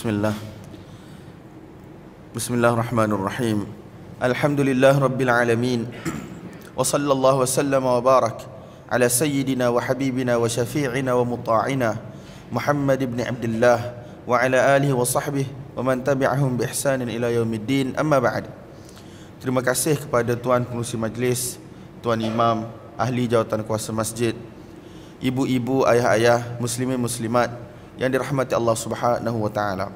Bismillah. Bismillahirrahmanirrahim. Alhamdulillah Rabbil Alamin. Wa sallallahu wa sallam wa barak ala sayyidina wa habibina wa syafi'ina wa muta'ina Muhammad ibn Abdullah wa ala alihi wa sahbihi wa man tabi'ahum bi ihsanin ila yaumiddin. Amma ba'd. Terima kasih kepada Tuan Pengerusi Majlis, Tuan Imam, ahli jawatan kuasa masjid, ibu-ibu, ayah-ayah, muslimin muslimat yang dirahmati Allah Subhanahu wa taala.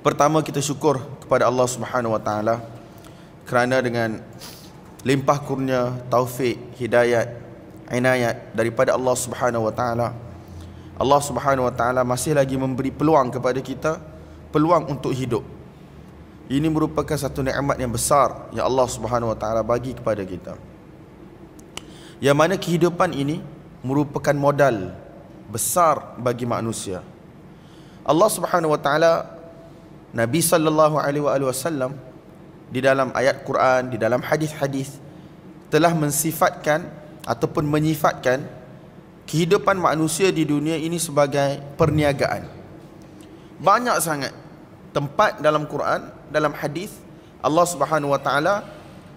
Pertama, kita syukur kepada Allah Subhanahu wa taala kerana dengan limpah kurnia, taufik, hidayat, inayat daripada Allah Subhanahu wa taala, Allah Subhanahu wa taala masih lagi memberi peluang kepada kita, peluang untuk hidup. Ini merupakan satu nikmat yang besar yang Allah Subhanahu wa taala bagi kepada kita. Yang mana kehidupan ini merupakan modal besar bagi manusia. Allah Subhanahu wa taala, Nabi sallallahu alaihi wasallam di dalam ayat Quran, di dalam hadis-hadis telah mensifatkan ataupun menyifatkan kehidupan manusia di dunia ini sebagai perniagaan. Banyak sangat tempat dalam Quran, dalam hadis, Allah Subhanahu wa taala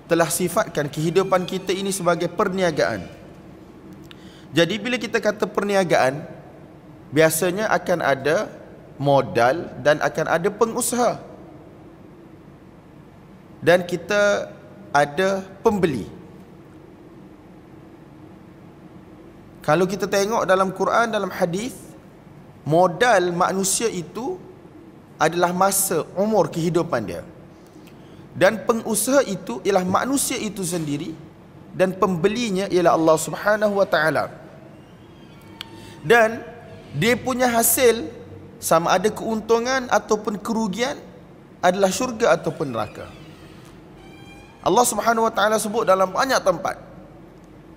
telah sifatkan kehidupan kita ini sebagai perniagaan. Jadi bila kita kata perniagaan, biasanya akan ada modal dan akan ada pengusaha. Dan kita ada pembeli. Kalau kita tengok dalam Quran, dalam hadis, modal manusia itu adalah masa, umur kehidupan dia. Dan pengusaha itu ialah manusia itu sendiri, dan pembelinya ialah Allah Subhanahu wa taala. Dan dia punya hasil, sama ada keuntungan ataupun kerugian, adalah syurga ataupun neraka. Allah Subhanahu wa taala sebut dalam banyak tempat,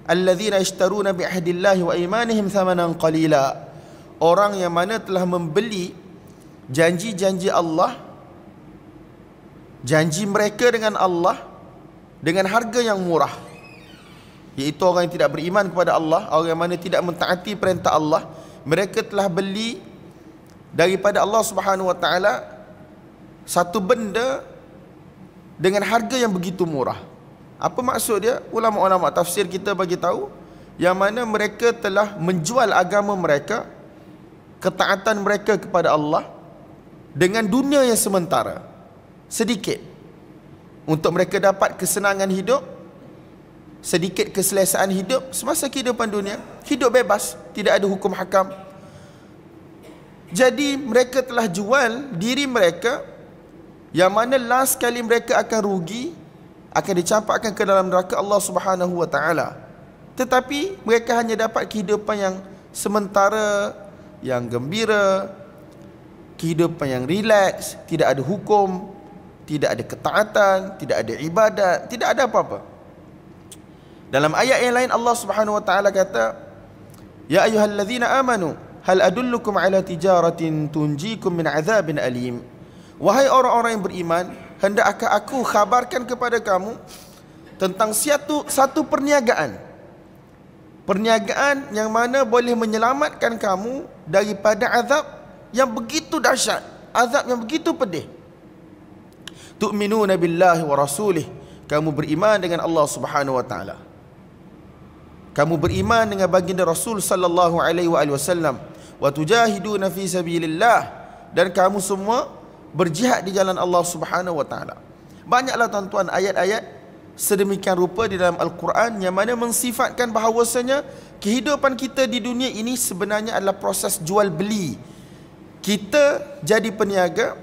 alladzina yashtaruna bi ahdillahi wa imanihim thamanan qalila. Orang yang mana telah membeli janji-janji Allah, janji mereka dengan Allah dengan harga yang murah, iaitu orang yang tidak beriman kepada Allah, orang yang mana tidak mentaati perintah Allah. Mereka telah beli daripada Allah Subhanahu wa taala satu benda dengan harga yang begitu murah. Apa maksud dia? Ulama-ulama tafsir kita bagi tahu yang mana mereka telah menjual agama mereka, ketaatan mereka kepada Allah dengan dunia yang sementara, sedikit, untuk mereka dapat kesenangan hidup, sedikit keselesaan hidup semasa kehidupan dunia, hidup bebas, tidak ada hukum hakam. Jadi mereka telah jual diri mereka, yang mana last kali mereka akan rugi, akan dicampakkan ke dalam neraka Allah Subhanahu wa taala. Tetapi mereka hanya dapat kehidupan yang sementara, yang gembira, kehidupan yang rileks, tidak ada hukum, tidak ada ketaatan, tidak ada ibadat, tidak ada apa-apa. Dalam ayat yang lain Allah Subhanahu wa taala kata, ya ayyuhallazina amanu hal adullukum ala tijaratin tunjikum min azabin alim. Wahai orang-orang yang beriman, hendakkah aku khabarkan kepada kamu tentang satu perniagaan, perniagaan yang mana boleh menyelamatkan kamu daripada azab yang begitu dahsyat, azab yang begitu pedih. Tu'minuna billahi wa rasulih, kamu beriman dengan Allah Subhanahu wa taala, kamu beriman dengan baginda Rasul sallallahu alaihi wasallam, wa tujahiduna fi sabilillah, dan kamu semua berjihad di jalan Allah Subhanahu wa taala. Banyaklah tuan-tuan ayat-ayat sedemikian rupa di dalam Al-Quran yang mana mensifatkan bahawasanya kehidupan kita di dunia ini sebenarnya adalah proses jual beli. Kita jadi peniaga,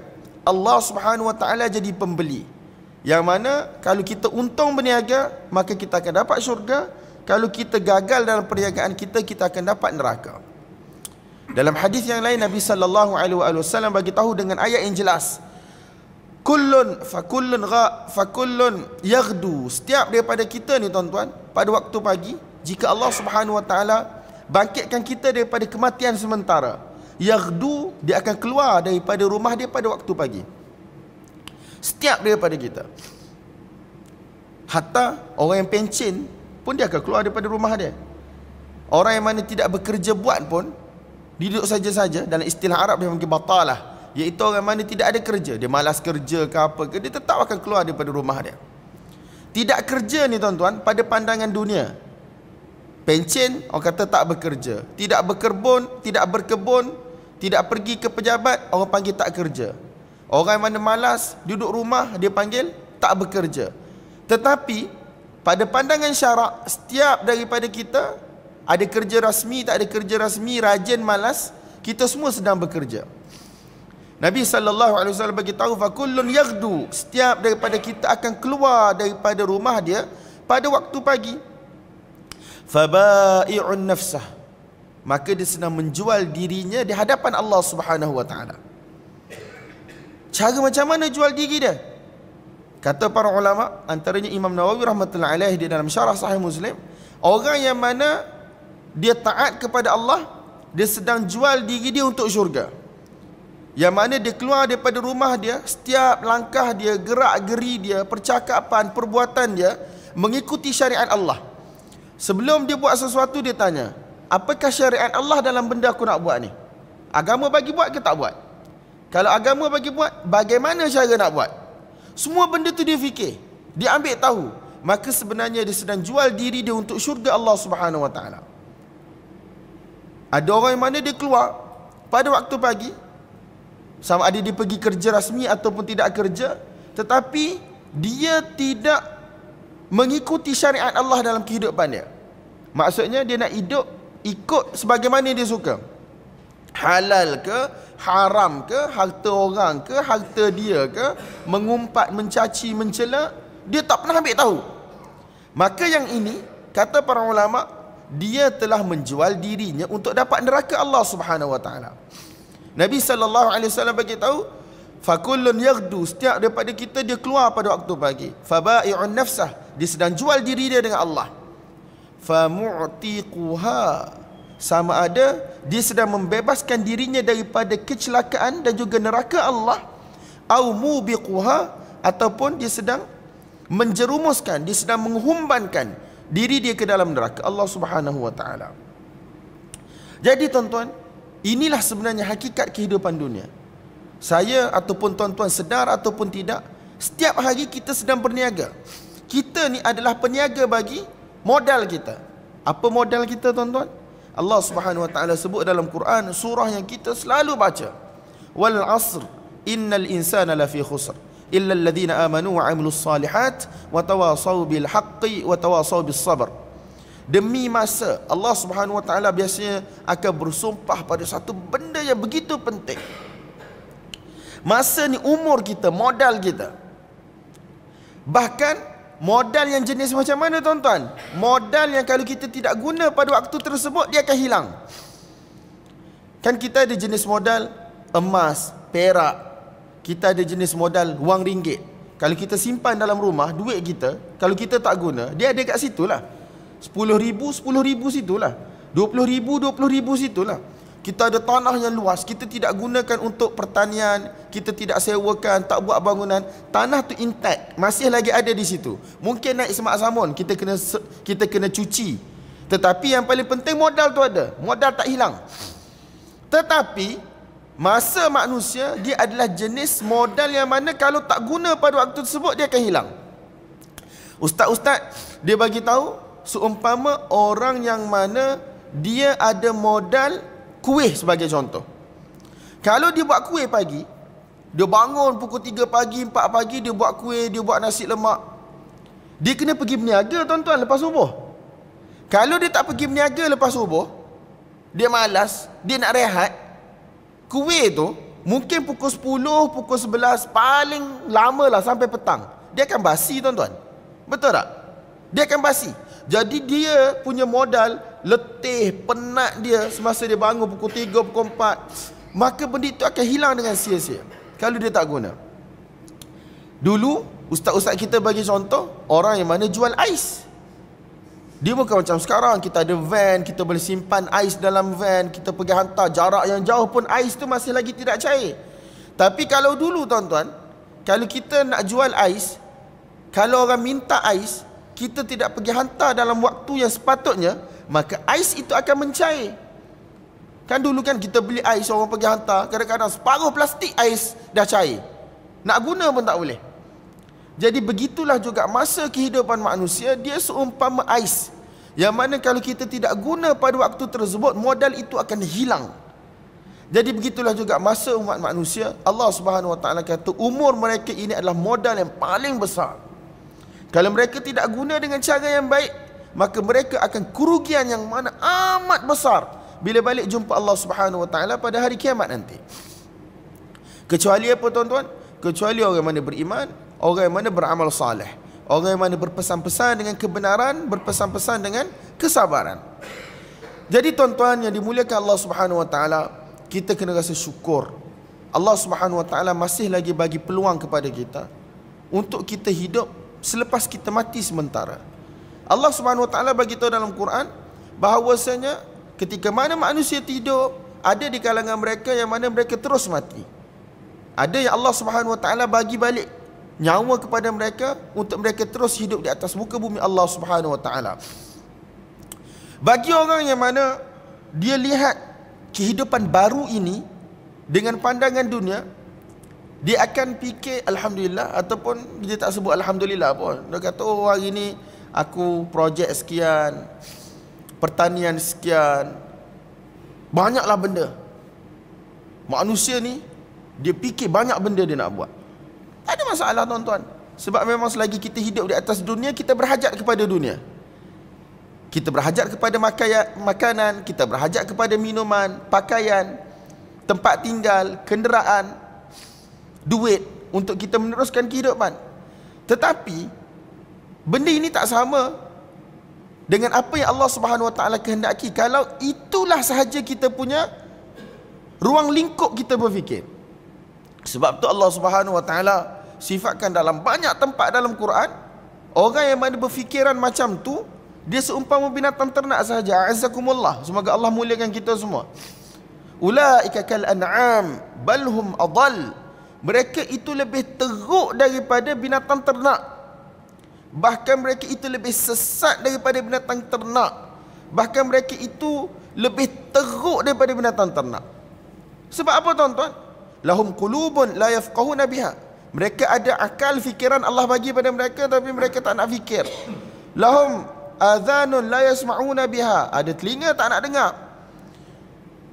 Allah Subhanahu wa taala jadi pembeli. Yang mana kalau kita untung berniaga, maka kita akan dapat syurga. Kalau kita gagal dalam perniagaan kita, kita akan dapat neraka. Dalam hadis yang lain Nabi sallallahu alaihi wasallam bagi tahu dengan ayat yang jelas, kullun yaghdu, setiap daripada kita ni tuan-tuan, pada waktu pagi, jika Allah Subhanahu wa taala bangkitkan kita daripada kematian sementara, yaghdu, dia akan keluar daripada rumah dia pada waktu pagi. Setiap daripada kita, hatta orang yang pencen pun dia akan keluar daripada rumah dia. Orang yang mana tidak bekerja buat pun, duduk saja-saja, dalam istilah Arab dia panggil batalah, iaitu orang mana tidak ada kerja. Dia malas kerja ke apa ke, dia tetap akan keluar daripada rumah dia. Tidak kerja ni tuan-tuan, pada pandangan dunia, pencen orang kata tak bekerja. Tidak berkebun, tidak pergi ke pejabat, orang panggil tak kerja. Orang yang mana malas duduk rumah, dia panggil tak bekerja. Tetapi pada pandangan syarak, setiap daripada kita, ada kerja rasmi, tak ada kerja rasmi, rajin, malas, kita semua sedang bekerja. Nabi SAW beritahu, fakullun yaghdu, setiap daripada kita akan keluar daripada rumah dia pada waktu pagi. Fabai'un nafsah, maka dia sedang menjual dirinya di hadapan Allah Subhanahu wa taala. Cara macam mana jual diri dia? Kata para ulama, antaranya Imam Nawawi rahmatullahi alaih di dalam syarah Sahih Muslim, orang yang mana dia taat kepada Allah, dia sedang jual diri dia untuk syurga. Yang mana dia keluar daripada rumah dia, setiap langkah dia, gerak-geri dia, percakapan, perbuatan dia mengikuti syariat Allah. Sebelum dia buat sesuatu, dia tanya, apakah syariat Allah dalam benda aku nak buat ni? Agama bagi buat ke tak buat? Kalau agama bagi buat, bagaimana cara nak buat? Semua benda tu dia fikir, dia ambil tahu. Maka sebenarnya dia sedang jual diri dia untuk syurga Allah Subhanahu wa taala. Ada orang yang mana dia keluar pada waktu pagi, sama ada dia pergi kerja rasmi ataupun tidak kerja, tetapi dia tidak mengikuti syariat Allah dalam kehidupan dia. Maksudnya dia nak hidup ikut sebagaimana dia suka. Halal ke, haram ke, harta orang ke, harta dia ke, mengumpat, mencaci, mencela, dia tak pernah ambil tahu. Maka yang ini, kata para ulama, dia telah menjual dirinya untuk dapat neraka Allah Subhanahu wa taala. Nabi SAW beritahu, fakullun yaghdu, setiap daripada kita dia keluar pada waktu pagi. Fabai'un nafsah, dia sedang jual diri dia dengan Allah. Famu'tiquha, sama ada dia sedang membebaskan dirinya daripada kecelakaan dan juga neraka Allah, au mubiquha, ataupun dia sedang menjerumuskan, dia sedang menghumbankan diri dia ke dalam neraka Allah Subhanahu wa taala. Jadi tuan-tuan, inilah sebenarnya hakikat kehidupan dunia. Saya ataupun tuan-tuan sedar ataupun tidak, setiap hari kita sedang berniaga. Kita ni adalah peniaga bagi modal kita. Apa modal kita tuan-tuan? Allah Subhanahu wa taala sebut dalam Quran, surah yang kita selalu baca, wal asr innal insana lafi khusr illa alladhina amanu wa amilus salihat wa tawasaw bil haqqi wa tawasaw bis sabr. Demi masa, Allah Subhanahu wa taala biasanya akan bersumpah pada satu benda yang begitu penting. Masa ni umur kita, modal kita. Bahkan modal yang jenis macam mana tuan-tuan? Modal yang kalau kita tidak guna pada waktu tersebut, dia akan hilang. Kan kita ada jenis modal emas, perak. Kita ada jenis modal wang ringgit. Kalau kita simpan dalam rumah, duit kita, kalau kita tak guna, dia ada kat situ lah. 10,000 situlah. 20,000 situlah. Kita ada tanah yang luas, kita tidak gunakan untuk pertanian, kita tidak sewakan, tak buat bangunan, tanah tu intact, masih lagi ada di situ. Mungkin naik semak samun, kita kena cuci. Tetapi yang paling penting modal tu ada, modal tak hilang. Tetapi masa manusia, dia adalah jenis modal yang mana kalau tak guna pada waktu tersebut, dia akan hilang. Ustaz-ustaz dia bagi tahu, seumpama orang yang mana dia ada modal kuih sebagai contoh. Kalau dia buat kuih pagi, dia bangun pukul 3 pagi, 4 pagi, dia buat kuih, dia buat nasi lemak. Dia kena pergi berniaga tuan-tuan lepas subuh. Kalau dia tak pergi berniaga lepas subuh, dia malas, dia nak rehat, kuih tu mungkin pukul 10, pukul 11, paling lama lah sampai petang, dia akan basi tuan-tuan. Betul tak? Dia akan basi. Jadi dia punya modal, letih, penat dia semasa dia bangun pukul 3, pukul 4, maka benda itu akan hilang dengan sia-sia kalau dia tak guna. Dulu ustaz-ustaz kita bagi contoh, orang yang mana jual ais. Dia bukan macam sekarang, kita ada van, kita boleh simpan ais dalam van, kita pergi hantar jarak yang jauh pun ais tu masih lagi tidak cair. Tapi kalau dulu tuan-tuan, kalau kita nak jual ais, kalau orang minta ais, kita tidak pergi hantar dalam waktu yang sepatutnya, maka ais itu akan mencair. Kan dulu kan kita beli ais, orang pergi hantar, kadang-kadang separuh plastik ais dah cair. Nak guna pun tak boleh. Jadi begitulah juga masa kehidupan manusia, dia seumpama ais, yang mana kalau kita tidak guna pada waktu tersebut, modal itu akan hilang. Jadi begitulah juga masa umat manusia. Allah Subhanahu Wa Taala kata umur mereka ini adalah modal yang paling besar. Kalau mereka tidak guna dengan cara yang baik, maka mereka akan kerugian yang mana amat besar bila balik jumpa Allah Subhanahu Wa Taala pada hari kiamat nanti. Kecuali apa tuan-tuan? Kecuali orang mana beriman, orang yang mana beramal saleh, orang yang mana berpesan-pesan dengan kebenaran, berpesan-pesan dengan kesabaran. Jadi tuan-tuan yang dimuliakan Allah Subhanahu Wa Taala, kita kena rasa syukur. Allah Subhanahu Wa Taala masih lagi bagi peluang kepada kita untuk kita hidup selepas kita mati sementara. Allah Subhanahu Wa Taala bagi tahu dalam Quran bahawasanya ketika mana manusia tidur, ada di kalangan mereka yang mana mereka terus mati. Ada yang Allah Subhanahu Wa Taala bagi balik nyawa kepada mereka untuk mereka terus hidup di atas muka bumi Allah Subhanahu Wa Taala. Bagi orang yang mana dia lihat kehidupan baru ini dengan pandangan dunia, dia akan fikir alhamdulillah, ataupun dia tak sebut alhamdulillah pun. Dia kata, oh hari ni aku projek sekian, pertanian sekian, banyaklah benda. Manusia ni dia fikir banyak benda dia nak buat. Tak ada masalah tuan-tuan. Sebab memang selagi kita hidup di atas dunia, kita berhajat kepada dunia. Kita berhajat kepada makanan, kita berhajat kepada minuman, pakaian, tempat tinggal, kenderaan, duit untuk kita meneruskan kehidupan. Tetapi benda ini tak sama dengan apa yang Allah Subhanahu Wa Taala kehendaki kalau itulah sahaja kita punya ruang lingkup kita berfikir. Sebab tu Allah Subhanahu Wa Taala sifatkan dalam banyak tempat dalam Quran, orang yang mana berfikiran macam tu, dia seumpama binatang ternak sahaja. A'azzakumullah, semoga Allah muliakan kita semua. Ulaika kal an'am bal hum adall. Mereka itu lebih teruk daripada binatang ternak. Bahkan mereka itu lebih sesat daripada binatang ternak. Bahkan mereka itu lebih teruk daripada binatang ternak. Sebab apa tuan-tuan? Lahum qulubun la yafqahuna biha. Mereka ada akal, fikiran Allah bagi pada mereka, tapi mereka tak nak fikir. Lahum adhanun la yasma'una biha. Ada telinga tak nak dengar.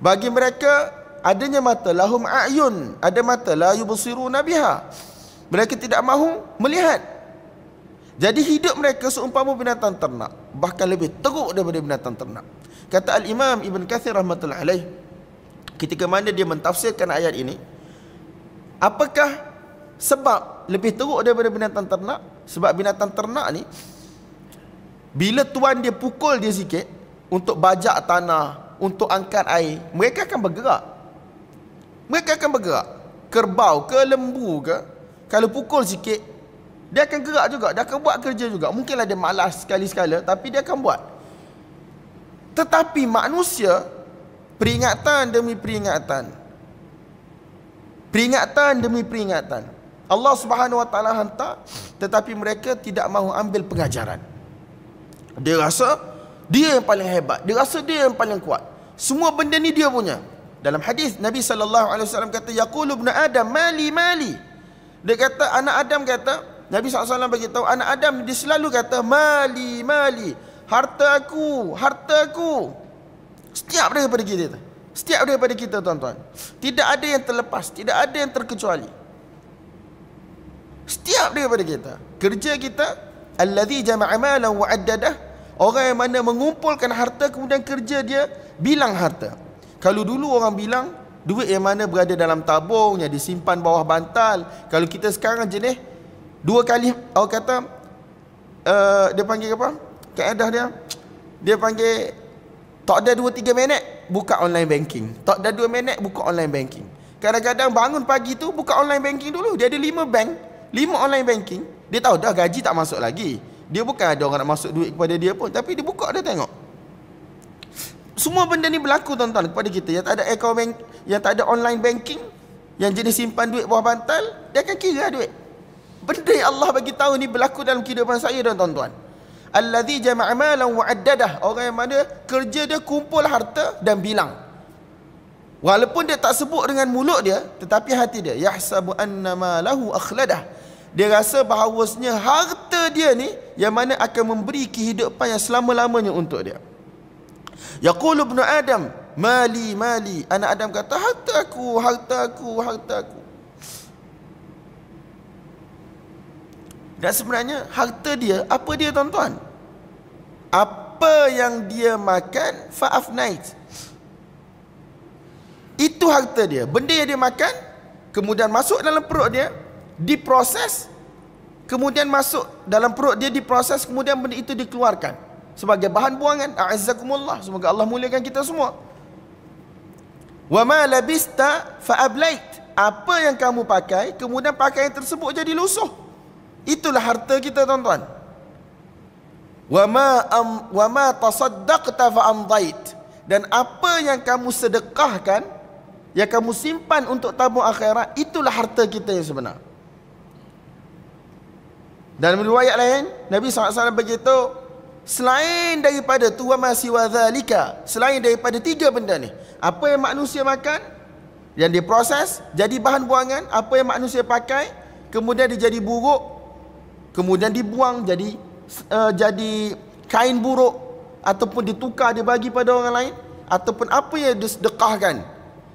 Bagi mereka adanya mata, lahum a'yun, ada mata, la yubsiruna biha. Mereka tidak mahu melihat. Jadi hidup mereka seumpama binatang ternak, bahkan lebih teruk daripada binatang ternak. Kata Al-Imam Ibn Kathir rahmatullahi alaih, ketika mana dia mentafsirkan ayat ini, apakah sebab lebih teruk daripada binatang ternak? Sebab binatang ternak ni, bila tuan dia pukul dia sikit untuk bajak tanah, untuk angkat air, mereka akan bergerak. Mereka akan bergerak. Kerbau ke lembu ke, kalau pukul sikit, dia akan gerak juga, dia akan buat kerja juga. Mungkinlah dia malas sekali-sekala, tapi dia akan buat. Tetapi manusia, peringatan demi peringatan, peringatan demi peringatan, Allah Subhanahu Wa Taala hantar, tetapi mereka tidak mahu ambil pengajaran. Dia rasa dia yang paling hebat, dia rasa dia yang paling kuat. Semua benda ni dia punya. Dalam hadis Nabi SAW kata, yaqulu ibnu Adam mali mali. Dia kata, anak Adam kata, Nabi SAW bagi tahu, anak Adam dia selalu kata mali mali, harta aku, harta aku. Setiap daripada kita, setiap daripada kita tuan-tuan, tidak ada yang terlepas, tidak ada yang terkecuali. Setiap daripada kita, kerja kita, allazi jama'a malan wa addadah, orang yang mana mengumpulkan harta kemudian kerja dia bilang harta. Kalau dulu orang bilang duit yang mana berada dalam tabung, yang disimpan bawah bantal. Kalau kita sekarang jenis dua kali, orang kata dia panggil apa? Kaedah dia panggil tak ada 2-3 minit buka online banking. Tak ada 2 minit buka online banking. Kadang-kadang bangun pagi tu buka online banking dulu. Dia ada 5 bank, 5 online banking. Dia tahu dah gaji tak masuk lagi. Dia bukan ada orang nak masuk duit kepada dia pun, tapi dia buka, dia tengok. Semua benda ni berlaku tuan-tuan kepada kita. Yang tak ada account bank, yang tak ada online banking, yang jenis simpan duit bawah bantal, dia akan kira duit. Benda yang Allah bagi tahu ni berlaku dalam kehidupan saya dan tuan-tuan. Allazi jama'a malan wa addadah, orang yang mana kerja dia kumpul harta dan bilang. Walaupun dia tak sebut dengan mulut dia, tetapi hati dia, yahsabu annama lahu akhladah. Dia rasa bahawasanya harta dia ni yang mana akan memberi kehidupan yang selama-lamanya untuk dia. Yaqulu ibnu Adam, mali mali. Anak Adam kata, hartaku, hartaku, hartaku. Dan sebenarnya harta dia, apa dia tuan-tuan? Apa yang dia makan, fa'afnait. Itu harta dia. Benda yang dia makan, kemudian masuk dalam perut dia, diproses, kemudian masuk dalam perut dia, diproses, kemudian benda itu dikeluarkan sebagai bahan buangan. A'azzakumullah, semoga Allah muliakan kita semua. Wa ma labista fa'ablait. Apa yang kamu pakai, kemudian pakaian tersebut jadi lusuh. Itulah harta kita tuan-tuan. Wa ma tasaddaqta fa'amdait. Dan apa yang kamu sedekahkan, yang kamu simpan untuk tabung akhirat, itulah harta kita yang sebenar. Dalam riwayat lain, Nabi SAW beritahu, selain daripada tu, wa ma siwa dzalika, selain daripada 3 benda ni, apa yang manusia makan, yang diproses jadi bahan buangan, apa yang manusia pakai, kemudian dia jadi buruk, kemudian dibuang jadi kain buruk, ataupun ditukar, dibagi pada orang lain, ataupun apa yang disedekahkan,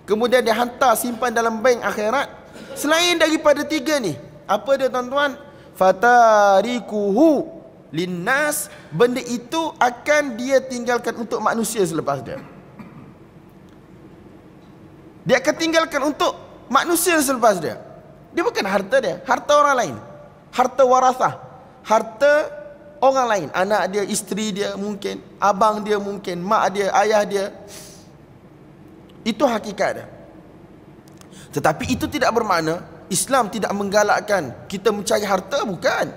kemudian dia hantar simpan dalam bank akhirat. Selain daripada 3 ni, apa dia tuan-tuan? Fatarikuhu linnas, benda itu akan dia tinggalkan untuk manusia selepas dia. Dia akan tinggalkan untuk manusia selepas dia. Dia bukan harta dia, harta orang lain. Harta warathah, harta orang lain, anak dia, isteri dia mungkin, abang dia mungkin, mak dia, ayah dia. Itu hakikat dia. Tetapi itu tidak bermakna Islam tidak menggalakkan kita mencari harta, bukan.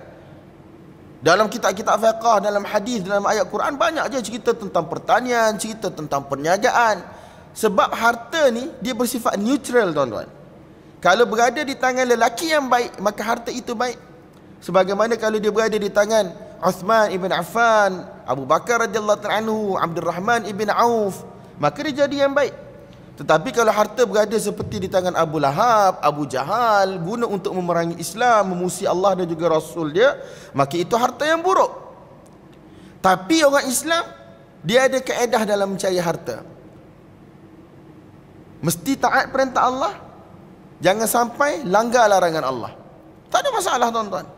Dalam kitab-kitab fiqh, dalam hadis, dalam ayat Quran, banyak je cerita tentang pertanian, cerita tentang perniagaan. Sebab harta ni dia bersifat neutral tuan-tuan. Kalau berada di tangan lelaki yang baik, maka harta itu baik. Sebagaimana kalau dia berada di tangan Uthman ibn Affan, Abu Bakar radhiyallahu anhu, Abdurrahman ibn Auf, maka dia jadi yang baik. Tetapi kalau harta berada seperti di tangan Abu Lahab, Abu Jahal, guna untuk memerangi Islam, memusuhi Allah dan juga Rasul dia, maka itu harta yang buruk. Tapi orang Islam, dia ada kaedah dalam mencari harta. Mesti taat perintah Allah, jangan sampai langgar larangan Allah. Tak ada masalah tuan-tuan.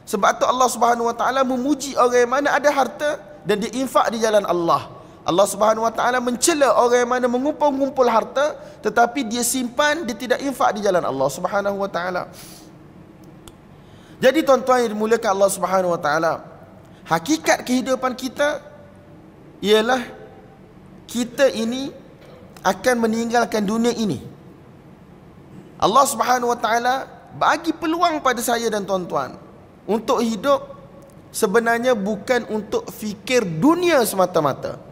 Sebab tu Allah Subhanahu Wa Taala memuji orang yang mana ada harta dan dia infak di jalan Allah. Allah Subhanahu Wa Taala mencela orang yang mana mengumpul-ngumpul harta tetapi dia simpan, dia tidak infak di jalan Allah Subhanahu Wa Taala. Jadi tuan-tuan yang dimuliakan Allah Subhanahu Wa Taala, hakikat kehidupan kita ialah kita ini akan meninggalkan dunia ini. Allah Subhanahu Wa Taala bagi peluang pada saya dan tuan-tuan untuk hidup sebenarnya bukan untuk fikir dunia semata-mata.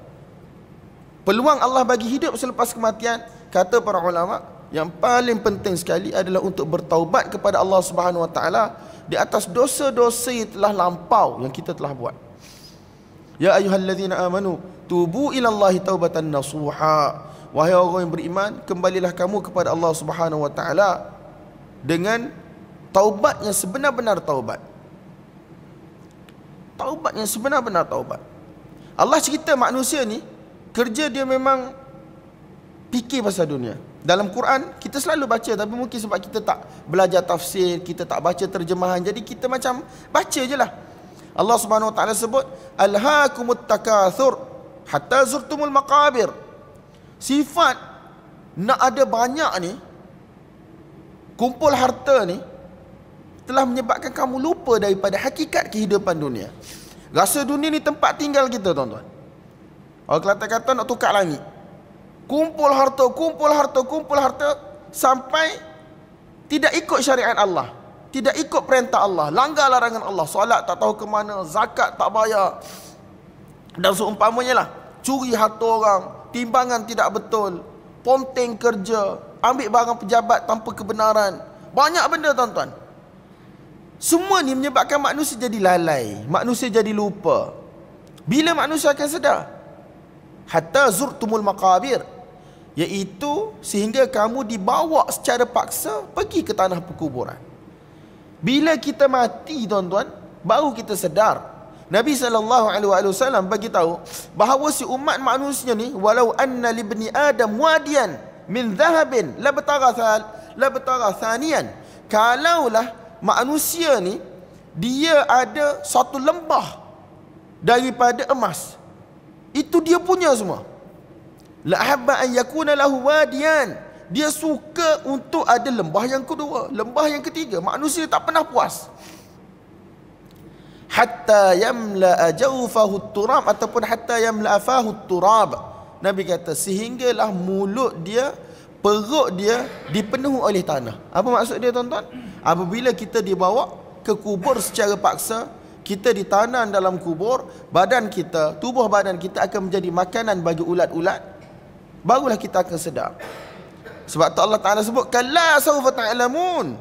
Peluang Allah bagi hidup selepas kematian, kata para ulama, yang paling penting sekali adalah untuk bertaubat kepada Allah Subhanahu Wa Taala di atas dosa-dosa yang telah lampau yang kita telah buat. Ya ayyuhallazina amanu tubu ilallahi taubatan nasuha. Wahai orang yang beriman, kembalilah kamu kepada Allah Subhanahu Wa Taala dengan taubat yang sebenar-benar taubat. Taubat yang sebenar-benar taubat. Allah cerita manusia ni kerja dia memang fikir pasal dunia. Dalam Quran kita selalu baca, tapi mungkin sebab kita tak belajar tafsir, kita tak baca terjemahan, jadi kita macam baca je lah. Allah Subhanahu Wa Taala sebut alhaakumut takatsur hatta zurtumul maqabir. Sifat nak ada banyak ni, kumpul harta ni, telah menyebabkan kamu lupa daripada hakikat kehidupan dunia. Rasa dunia ni tempat tinggal kita tuan-tuan. Orang Kelantan kata nak tukar langit. Kumpul harta, kumpul harta, kumpul harta sampai tidak ikut syariat Allah, tidak ikut perintah Allah, langgar larangan Allah, solat tak tahu ke mana, zakat tak bayar, dan seumpamanya lah. Curi harta orang, timbangan tidak betul, ponteng kerja, ambil barang pejabat tanpa kebenaran, banyak benda tuan-tuan. Semua ni menyebabkan manusia jadi lalai, manusia jadi lupa. Bila manusia akan sedar? Hatta zurtumul maqabir, iaitu sehingga kamu dibawa secara paksa pergi ke tanah perkuburan. Bila kita mati, tuan-tuan, baru kita sedar. Nabi SAW bagi tahu bahawa si umat manusia ni, walau anna libni adam wadiyan min dhahabin labtagha thaniyan. Kalaulah manusia ni dia ada satu lembah daripada emas, itu dia punya semua. La habba an yakuna lahu wadiyan, dia suka untuk ada lembah yang kedua, lembah yang ketiga. Manusia tak pernah puas. Hatta yamla jawfahu turab, ataupun hatta yamla fahu turab. Nabi kata sehinggalah mulut dia, perut dia dipenuhi oleh tanah. Apa maksud dia, tuan-tuan? Apabila kita dibawa ke kubur secara paksa, kita ditanam dalam kubur, badan kita, tubuh badan kita akan menjadi makanan bagi ulat-ulat, barulah kita akan sedar. Sebab tu Allah Ta'ala sebut, kalla sawfa ta'lamun,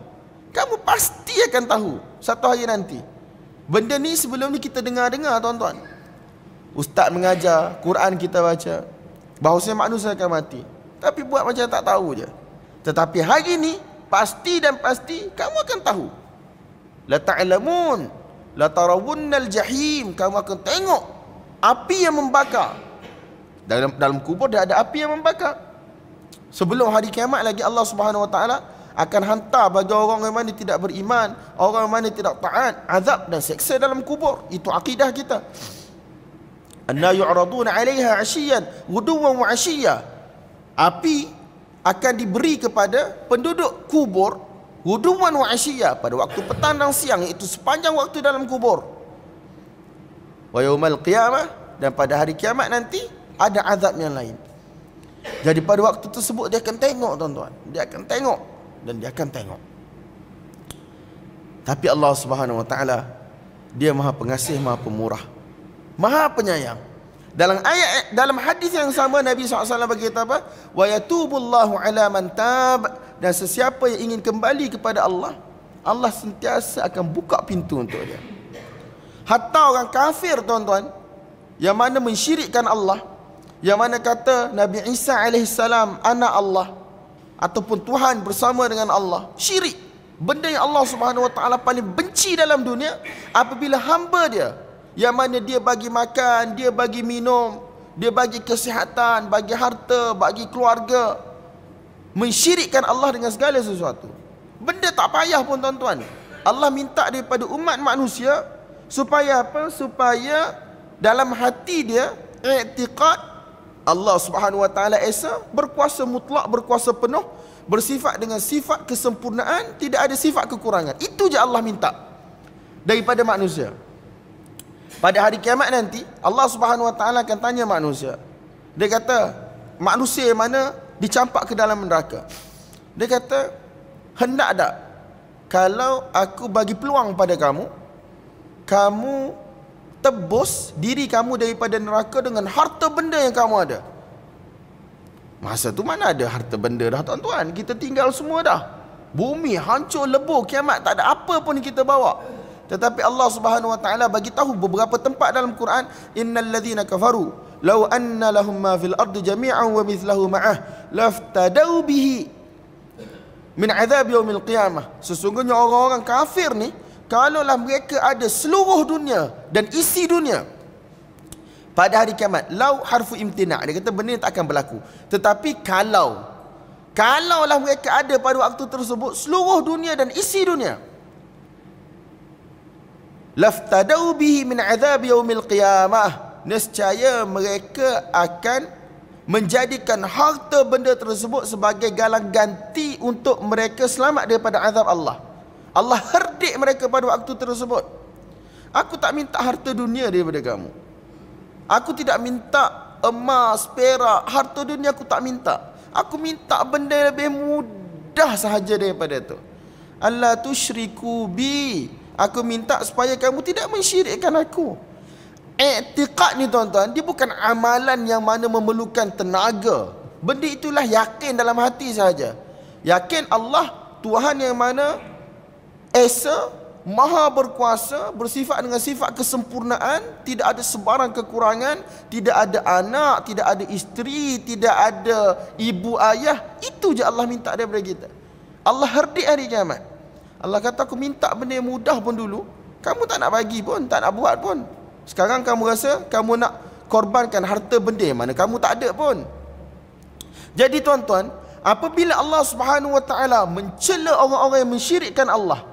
kamu pasti akan tahu satu hari nanti. Benda ni sebelum ni kita dengar-dengar, tuan-tuan. Ustaz mengajar, Quran kita baca, bahawasanya manusia akan mati, tapi buat macam tak tahu je. Tetapi hari ni pasti dan pasti kamu akan tahu. La ta'lamun la tarawunnal jahim, kamu akan tengok api yang membakar. Dalam kubur dia ada api yang membakar. Sebelum hari kiamat lagi, Allah Subhanahu Wa Taala akan hantar bagi orang yang mana tidak beriman, orang yang mana tidak taat, azab dan seksa dalam kubur. Itu akidah kita. Anna yu'raduna 'alaiha 'ashiyyan ghuduwan wa 'ashiyya. Api akan diberi kepada penduduk kubur ghuduwan wa 'ashiyya, pada waktu petang dan siang, iaitu sepanjang waktu dalam kubur. Wa yaumal qiyamah, dan pada hari kiamat nanti ada azab yang lain. Jadi pada waktu tersebut dia akan tengok, tuan-tuan. Dia akan tengok dan dia akan tengok. Tapi Allah Subhanahu Wa Taala, dia Maha Pengasih, Maha Pemurah, Maha Penyayang. Dalam hadis yang sama, Nabi SAW berkata apa? Wa yatubullahu ala man tab, dan sesiapa yang ingin kembali kepada Allah, Allah sentiasa akan buka pintu untuk dia. Hatta orang kafir, tuan-tuan, yang mana mensyirikkan Allah, yang mana kata Nabi Isa alaihissalam anak Allah, ataupun Tuhan bersama dengan Allah, syirik. Benda yang Allah Subhanahu Wa Taala paling benci dalam dunia, apabila hamba dia, yang mana dia bagi makan, dia bagi minum, dia bagi kesihatan, bagi harta, bagi keluarga, mensyirikkan Allah dengan segala sesuatu. Benda tak payah pun, tuan-tuan. Allah minta daripada umat manusia supaya apa? Supaya dalam hati dia i'tiqad Allah Subhanahu Wa Taala esa, berkuasa mutlak, berkuasa penuh, bersifat dengan sifat kesempurnaan, tidak ada sifat kekurangan. Itu je Allah minta daripada manusia. Pada hari kiamat nanti, Allah Subhanahu Wa Taala akan tanya manusia. Dia kata, manusia yang mana dicampak ke dalam neraka, dia kata, hendak tak kalau aku bagi peluang pada kamu, kamu tebus diri kamu daripada neraka dengan harta benda yang kamu ada. Masa tu mana ada harta benda dah, tuan-tuan. Kita tinggal semua dah. Bumi hancur lebur, kiamat, tak ada apa pun kita bawa. Tetapi Allah Subhanahu Wa Taala bagi tahu beberapa tempat dalam Quran, innal ladzina kafaru law anna lahum ma fil ardi jami'an wa mithluhu ma'ah laftadau bihi min azab yaumil qiyamah. Sesungguhnya orang-orang kafir ni, kalaulah mereka ada seluruh dunia dan isi dunia pada hari kiamat, lau harfu imtina', dia kata benda ni tak akan berlaku. Tetapi kalaulah mereka ada pada waktu tersebut seluruh dunia dan isi dunia, laftadau bihi min azab yaumil qiyamah, nescaya mereka akan menjadikan harta benda tersebut sebagai galang ganti untuk mereka selamat daripada azab Allah. Allah herdik mereka pada waktu tersebut. Aku tak minta harta dunia daripada kamu. Aku tidak minta emas, perak, harta dunia aku tak minta. Aku minta benda yang lebih mudah sahaja daripada itu. Allah tusyriku bi. Aku minta supaya kamu tidak mensyirikkan aku. I'tiqad ni, tuan-tuan, dia bukan amalan yang mana memerlukan tenaga. Benda itulah yakin dalam hati sahaja. Yakin Allah Tuhan yang mana esa Maha berkuasa, bersifat dengan sifat kesempurnaan, tidak ada sebarang kekurangan, tidak ada anak, tidak ada isteri, tidak ada ibu ayah. Itu je Allah minta daripada kita. Allah herdik hari kiamat. Allah kata, aku minta benda yang mudah pun dulu, kamu tak nak bagi pun, tak nak buat pun. Sekarang kamu rasa kamu nak korbankan harta benda yang mana kamu tak ada pun. Jadi tuan-tuan, apabila Allah Subhanahu wa taala mencela orang-orang yang mensyirikkan Allah,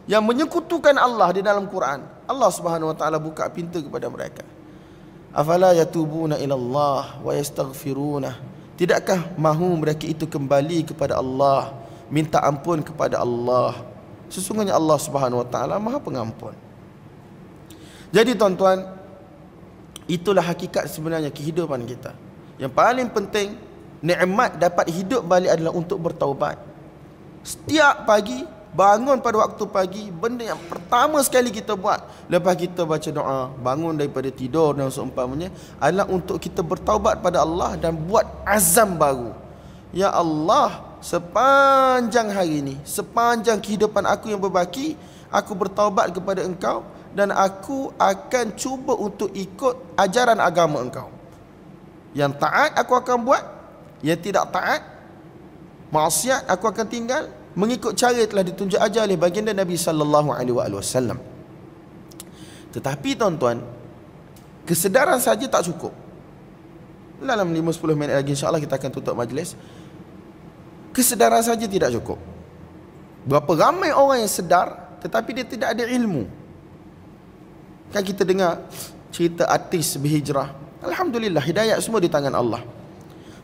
yang menyekutukan Allah di dalam Quran, Allah Subhanahu wa taala buka pintu kepada mereka. Afala yatubuna ila Allah wa yastaghfiruna. Tidakkah mahu mereka itu kembali kepada Allah, minta ampun kepada Allah? Sesungguhnya Allah Subhanahu wa taala Maha Pengampun. Jadi tuan-tuan, itulah hakikat sebenarnya kehidupan kita. Yang paling penting, nikmat dapat hidup balik adalah untuk bertaubat. Setiap pagi bangun pada waktu pagi, benda yang pertama sekali kita buat lepas kita baca doa, bangun daripada tidur dan seumpamanya, adalah untuk kita bertaubat pada Allah dan buat azam baru. Ya Allah, sepanjang hari ini, sepanjang kehidupan aku yang berbaki, aku bertaubat kepada Engkau dan aku akan cuba untuk ikut ajaran agama Engkau. Yang taat aku akan buat, yang tidak taat, maksiat aku akan tinggal, mengikut cara telah ditunjuk ajar oleh baginda Nabi sallallahu alaihi wasallam. Tetapi tuan-tuan, kesedaran saja tak cukup. Dalam 5-10 minit lagi insya-Allah kita akan tutup majlis. Kesedaran saja tidak cukup. Berapa ramai orang yang sedar tetapi dia tidak ada ilmu. Kan kita dengar cerita artis berhijrah. Alhamdulillah, hidayah semua di tangan Allah.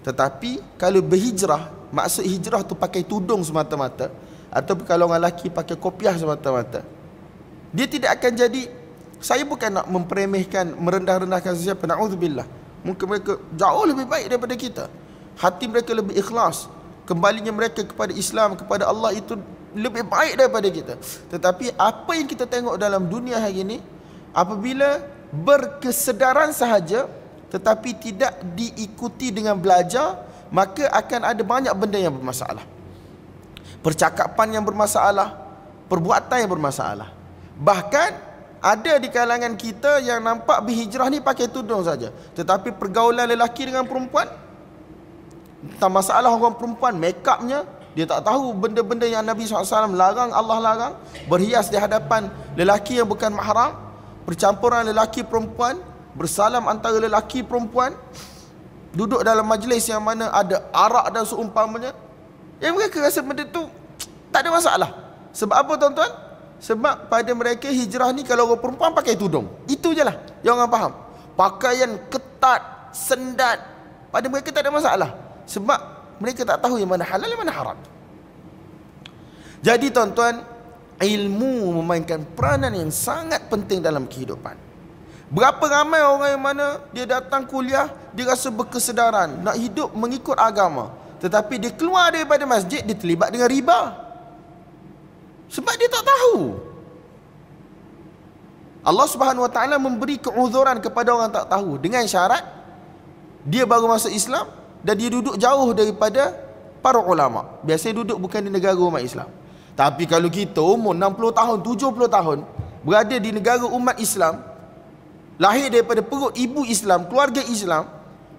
Tetapi kalau berhijrah, maksud hijrah tu pakai tudung semata-mata, ataupun kalau orang lelaki pakai kopiah semata-mata, dia tidak akan jadi. Saya bukan nak memperemehkan, merendah-rendahkan sesiapa, na'udzubillah. Mungkin mereka jauh lebih baik daripada kita, hati mereka lebih ikhlas, kembalinya mereka kepada Islam, kepada Allah itu lebih baik daripada kita. Tetapi apa yang kita tengok dalam dunia hari ini, apabila berkesedaran sahaja tetapi tidak diikuti dengan belajar, maka akan ada banyak benda yang bermasalah. Percakapan yang bermasalah, perbuatan yang bermasalah. Bahkan ada di kalangan kita yang nampak berhijrah ni pakai tudung saja, tetapi pergaulan lelaki dengan perempuan, tentang masalah orang perempuan, make upnya, dia tak tahu benda-benda yang Nabi SAW larang, Allah larang. Berhias di hadapan lelaki yang bukan mahram, percampuran lelaki perempuan, bersalam antara lelaki perempuan, duduk dalam majlis yang mana ada arak dan seumpamanya. Yang mereka rasa benda tu tak ada masalah. Sebab apa tuan-tuan? Sebab pada mereka hijrah ni kalau orang perempuan pakai tudung, itu je lah yang orang faham. Pakaian ketat, sendat, pada mereka tak ada masalah. Sebab mereka tak tahu yang mana halal, yang mana haram. Jadi tuan-tuan, ilmu memainkan peranan yang sangat penting dalam kehidupan. Berapa ramai orang yang mana dia datang kuliah, dia rasa berkesedaran nak hidup mengikut agama, tetapi dia keluar daripada masjid, dia terlibat dengan riba. Sebab dia tak tahu. Allah Subhanahu wa taala memberi keuzuran kepada orang tak tahu dengan syarat dia baru masuk Islam dan dia duduk jauh daripada para ulama. Biasanya duduk bukan di negara umat Islam. Tapi kalau kita umur 60 tahun, 70 tahun berada di negara umat Islam, lahir daripada perut ibu Islam, keluarga Islam,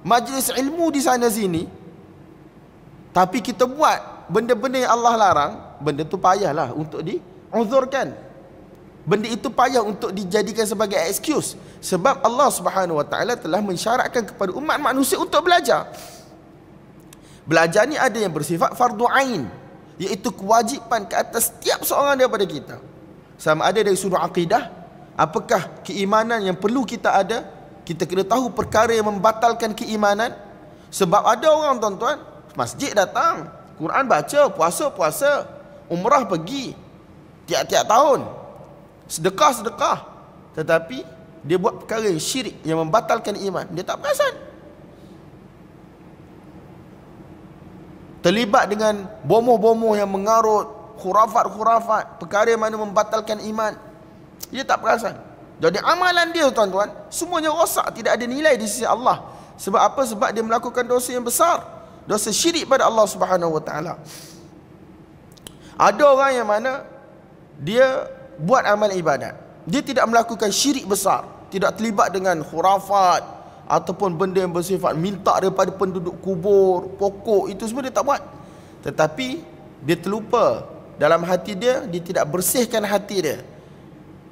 majlis ilmu di sana sini, tapi kita buat benda-benda yang Allah larang, benda tu payahlah untuk diuzurkan. Benda itu payah untuk dijadikan sebagai excuse. Sebab Allah Subhanahu wa taala telah mensyaratkan kepada umat manusia untuk belajar. Belajar ni ada yang bersifat fardu ain, iaitu kewajipan ke atas setiap seorang daripada kita. Sama ada dari sudut akidah, apakah keimanan yang perlu kita ada, kita kena tahu perkara yang membatalkan keimanan. Sebab ada orang tuan-tuan, masjid datang, Quran baca, puasa, umrah pergi tiap-tiap tahun, sedekah, tetapi dia buat perkara yang syirik, yang membatalkan iman, dia tak perasan. Terlibat dengan bomoh-bomoh yang mengarut, khurafat-khurafat, perkara yang mana membatalkan iman, dia tak perasan. Jadi amalan dia tuan-tuan semuanya rosak, tidak ada nilai di sisi Allah. Sebab apa? Sebab dia melakukan dosa yang besar, dosa syirik pada Allah Subhanahu wa taala. Ada orang yang mana dia buat amal ibadat. Dia tidak melakukan syirik besar, tidak terlibat dengan khurafat ataupun benda yang bersifat minta daripada penduduk kubur, pokok, itu semua dia tak buat. Tetapi dia terlupa dalam hati dia, dia tidak bersihkan hati dia.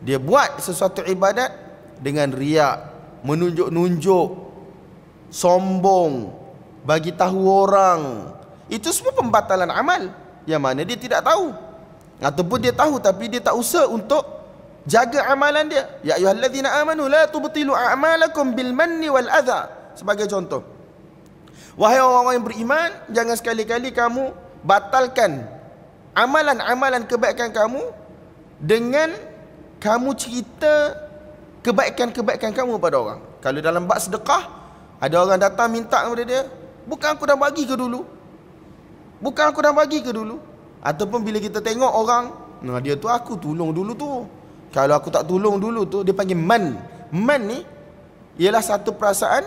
Dia buat sesuatu ibadat dengan riak, menunjuk-nunjuk, sombong, bagi tahu orang. Itu semua pembatalan amal yang mana dia tidak tahu, ataupun dia tahu tapi dia tak usaha untuk jaga amalan dia. Ya ayyuhallazina amanu la tubtilu a'malakum bil manni wal adha, sebagai contoh. Wahai orang-orang yang beriman, jangan sekali-kali kamu batalkan amalan-amalan kebaikan kamu dengan kamu cerita kebaikan-kebaikan kamu pada orang. Kalau dalam bab sedekah, ada orang datang minta kepada dia, bukan aku dah bagi ke dulu? Bukan aku dah bagi ke dulu? Ataupun bila kita tengok orang, nah dia tu aku tolong dulu tu, kalau aku tak tolong dulu tu, dia panggil man. Man ni ialah satu perasaan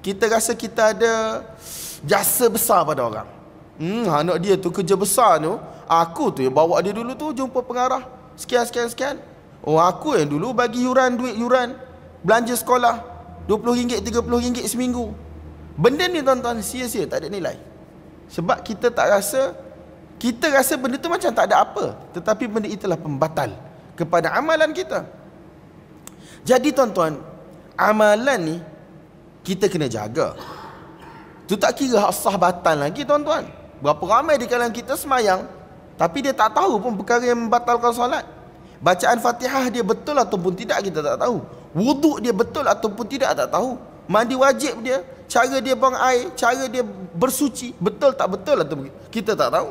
kita rasa kita ada jasa besar pada orang. Anak dia tu kerja besar tu, aku tu yang bawa dia dulu tu jumpa pengarah, sekian. Oh, aku yang dulu bagi duit yuran belanja sekolah RM20, RM30 seminggu. Benda ni tuan-tuan sia-sia, tak ada nilai. Sebab kita rasa benda tu macam tak ada apa, tetapi benda itulah pembatal kepada amalan kita. Jadi tuan-tuan, amalan ni kita kena jaga. Tu tak kira hak sah batal lagi tuan-tuan. Berapa ramai di kalangan kita semayang tapi dia tak tahu pun perkara yang membatalkan solat. Bacaan Fatihah dia betul ataupun tidak kita tak tahu. Wuduk dia betul ataupun tidak tak tahu. Mandi wajib dia, cara dia buang air, cara dia bersuci betul tak betul ataupun kita tak tahu.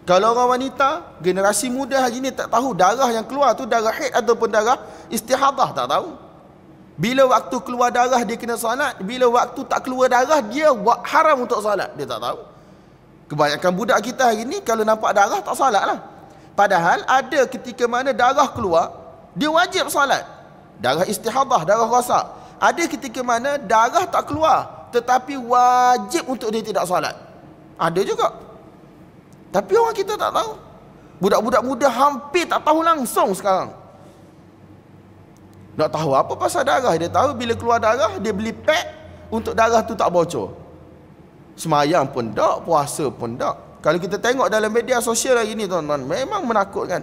Kalau orang wanita, generasi muda hari ni tak tahu darah yang keluar tu darah haid ataupun darah istihadah, tak tahu. Bila waktu keluar darah dia kena solat, bila waktu tak keluar darah dia haram untuk solat, dia tak tahu. Kebanyakan budak kita hari ni kalau nampak darah tak solat lah. Padahal ada ketika mana darah keluar, dia wajib solat. Darah istihadah, darah rosak. Ada ketika mana darah tak keluar, tetapi wajib untuk dia tidak solat. Ada juga. Tapi orang kita tak tahu. Budak-budak muda hampir tak tahu langsung sekarang. Nak tahu apa pasal darah, dia tahu bila keluar darah, dia beli pek untuk darah tu tak bocor. Semayang pun tak, puasa pun tak. Kalau kita tengok dalam media sosial hari ni tuan-tuan, memang menakutkan.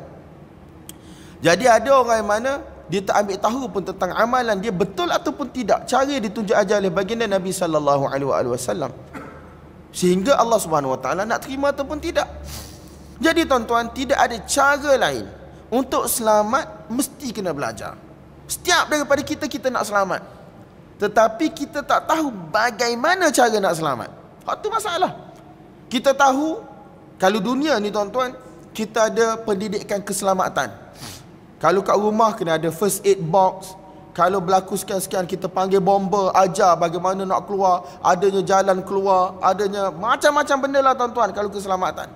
Jadi ada orang yang mana dia tak ambil tahu pun tentang amalan dia betul ataupun tidak, cara ditunjuk ajar oleh baginda Nabi SAW, sehingga Allah Subhanahu Wa Taala nak terima ataupun tidak. Jadi tuan-tuan, tidak ada cara lain untuk selamat, mesti kena belajar. Setiap daripada kita nak selamat, tetapi kita tak tahu bagaimana cara nak selamat. Itu masalah. Kita tahu kalau dunia ni tuan-tuan, kita ada pendidikan keselamatan. Kalau kat rumah kena ada first aid box. Kalau berlaku sekian-sekian, kita panggil bomber, ajar bagaimana nak keluar, adanya jalan keluar, adanya macam-macam benda lah tuan-tuan kalau keselamatan.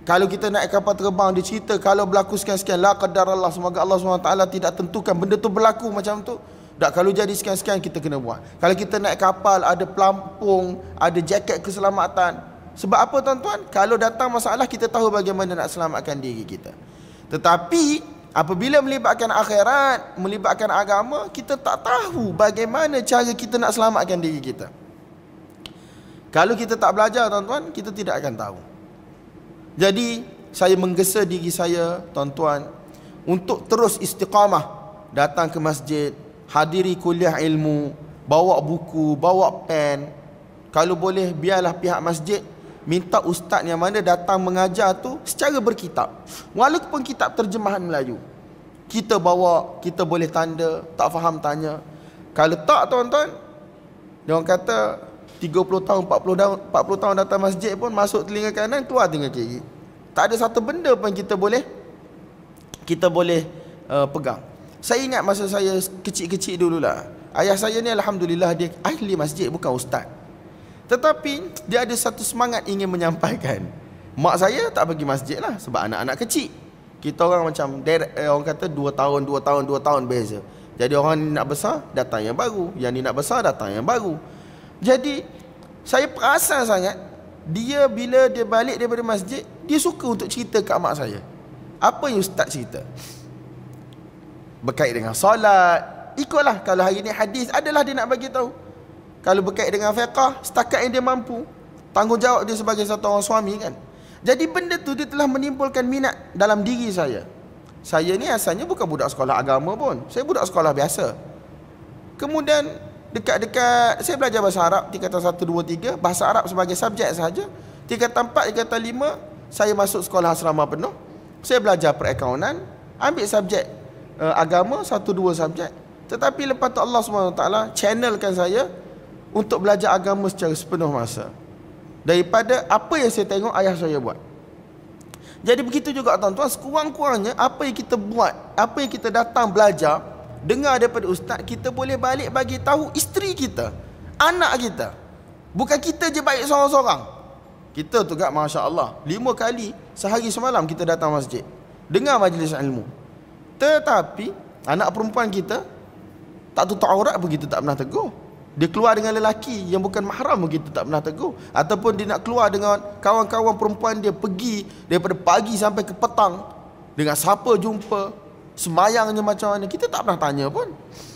Kalau kita naik kapal terbang, dia cerita kalau berlaku sekian-sekian, la qadarallah, semoga Allah SWT tidak tentukan benda tu berlaku macam tu. Tak, kalau jadi sekian-sekian kita kena buat. Kalau kita naik kapal, ada pelampung, ada jaket keselamatan. Sebab apa tuan-tuan? Kalau datang masalah, kita tahu bagaimana nak selamatkan diri kita. Tetapi apabila melibatkan akhirat, melibatkan agama, kita tak tahu bagaimana cara kita nak selamatkan diri kita. Kalau kita tak belajar tuan-tuan, kita tidak akan tahu. Jadi saya menggesa diri saya tuan-tuan untuk terus istiqamah, datang ke masjid, hadiri kuliah ilmu, bawa buku, bawa pen. Kalau boleh biarlah pihak masjid minta ustaz yang mana datang mengajar tu secara berkitab, walaupun kitab terjemahan Melayu. Kita bawa, kita boleh tanda, tak faham tanya. Kalau tak tuan-tuan, dia orang kata 30 tahun, 40 tahun datang masjid pun masuk telinga kanan, keluar telinga kiri. Tak ada satu benda pun kita boleh pegang. Saya ingat masa saya kecil-kecil dululah, ayah saya ni alhamdulillah dia ahli masjid, bukan ustaz. Tetapi dia ada satu semangat ingin menyampaikan. Mak saya tak pergi masjid lah, sebab anak-anak kecil. Kita orang macam orang kata 2 tahun beza. Jadi orang ni nak besar, datang yang baru. Yang ni nak besar, datang yang baru. Jadi saya perasan sangat, dia bila dia balik daripada masjid, dia suka untuk cerita kat mak saya. Apa yang ustaz cerita? berkait dengan solat, ikutlah. Kalau hari ni hadis, adalah dia nak bagi tahu. Kalau berkait dengan fiqh, setakat yang dia mampu, tanggungjawab dia sebagai satu orang suami kan. Jadi benda tu dia telah menimbulkan minat dalam diri saya. Saya ni asalnya bukan budak sekolah agama pun. Saya budak sekolah biasa. Kemudian dekat-dekat saya belajar bahasa Arab tingkatan 1, 2, 3, bahasa Arab sebagai subjek sahaja. Tingkatan 4, tingkatan 5 saya masuk sekolah asrama penuh. Saya belajar perakaunan, ambil subjek agama 1, 2 subjek. Tetapi lepas tu Allah SWT channelkan saya untuk belajar agama secara sepenuh masa, daripada apa yang saya tengok ayah saya buat. Jadi begitu juga tuan-tuan, sekurang-kurangnya apa yang kita buat, apa yang kita datang belajar, dengar daripada ustaz, kita boleh balik bagi tahu isteri kita, anak kita. Bukan kita je baik seorang-seorang. Kita tu kat masya-Allah 5 kali sehari semalam kita datang masjid, dengar majlis ilmu. Tetapi anak perempuan kita tak tutup aurat pun kita tak pernah tegur. Dia keluar dengan lelaki yang bukan mahram pun kita tak pernah tegur. Ataupun dia nak keluar dengan kawan-kawan perempuan dia, pergi daripada pagi sampai ke petang, dengan siapa jumpa, semayangnya macam mana, kita tak pernah tanya pun.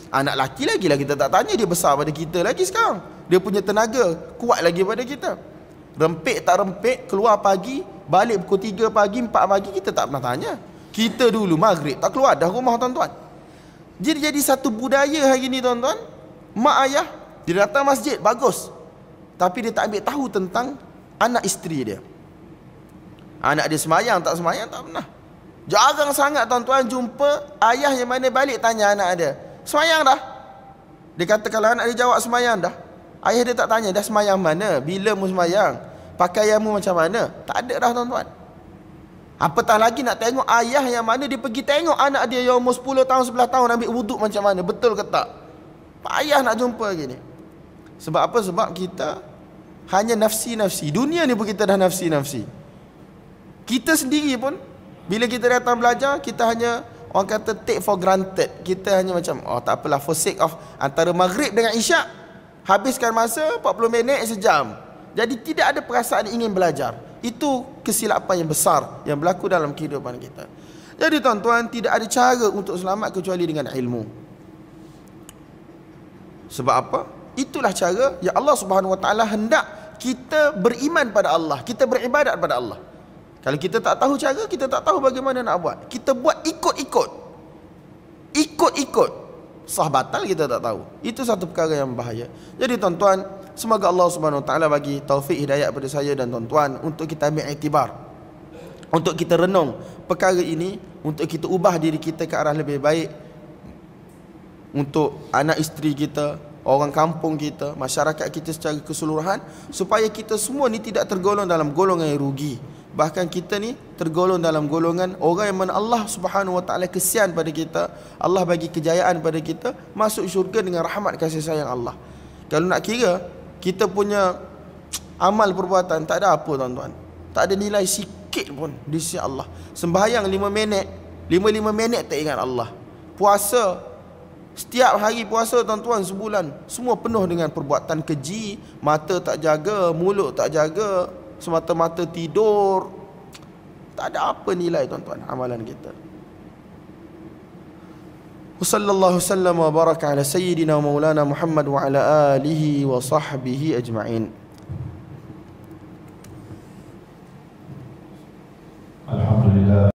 Anak lelaki lagi lah kita tak tanya, dia besar pada kita lagi sekarang, dia punya tenaga kuat lagi pada kita. Rempik tak rempik, keluar pagi, balik pukul 3 pagi, 4 pagi, kita tak pernah tanya. Kita dulu maghrib tak keluar dah rumah tuan-tuan. Jadi satu budaya hari ni tuan-tuan. Mak ayah dia datang masjid, bagus, tapi dia tak ambil tahu tentang anak isteri dia. Anak dia semayang tak semayang tak pernah. Jarang sangat tuan-tuan jumpa ayah yang mana balik tanya anak dia, semayang dah? Dia kata kalau anak dia jawab semayang dah, ayah dia tak tanya dah semayang mana, bila mu semayang, pakaianmu macam mana. Tak ada dah tuan-tuan. Apatah lagi nak tengok ayah yang mana dia pergi tengok anak dia yang umur 10 tahun, 11 tahun ambil wuduk macam mana, betul ke tak. Ayah nak jumpa gini. Sebab apa? Sebab kita hanya nafsi-nafsi. Dunia ni pun kita dah nafsi-nafsi. Kita sendiri pun bila kita datang belajar, kita hanya, orang kata, take for granted. Kita hanya macam, oh tak apalah, for sake of antara maghrib dengan isyak, habiskan masa 40 minit, sejam. Jadi tidak ada perasaan ingin belajar. Itu kesilapan yang besar yang berlaku dalam kehidupan kita. Jadi tuan-tuan, tidak ada cara untuk selamat kecuali dengan ilmu. Sebab apa? Itulah cara yang Allah Subhanahu Wa Taala hendak kita beriman pada Allah, kita beribadat pada Allah. Kalau kita tak tahu cara, kita tak tahu bagaimana nak buat, kita buat ikut-ikut, sah batal kita tak tahu. Itu satu perkara yang bahaya. Jadi tuan-tuan, semoga Allah Subhanahu Wa Taala bagi taufik hidayah pada saya dan tuan-tuan untuk kita ambil iktibar, untuk kita renung perkara ini, untuk kita ubah diri kita ke arah lebih baik, untuk anak isteri kita, orang kampung kita, masyarakat kita secara keseluruhan, supaya kita semua ni tidak tergolong dalam golongan yang rugi. Bahkan kita ni tergolong dalam golongan orang yang mana Allah Subhanahu Wa Taala kesian pada kita, Allah bagi kejayaan pada kita, masuk syurga dengan rahmat kasih sayang Allah. Kalau nak kira kita punya amal perbuatan, tak ada apa tuan-tuan, tak ada nilai sikit pun di sisi Allah. Sembahyang 5 minit, 5 minit tak ingat Allah. Puasa, setiap hari puasa tuan-tuan sebulan, semua penuh dengan perbuatan keji, mata tak jaga, mulut tak jaga, semata-mata tidur. Tak ada apa nilai tuan-tuan amalan kita. Wassallallahu wasallam wa baraka ala sayyidina wa maulana Muhammad wa ala alihi wa sahbihi ajma'in.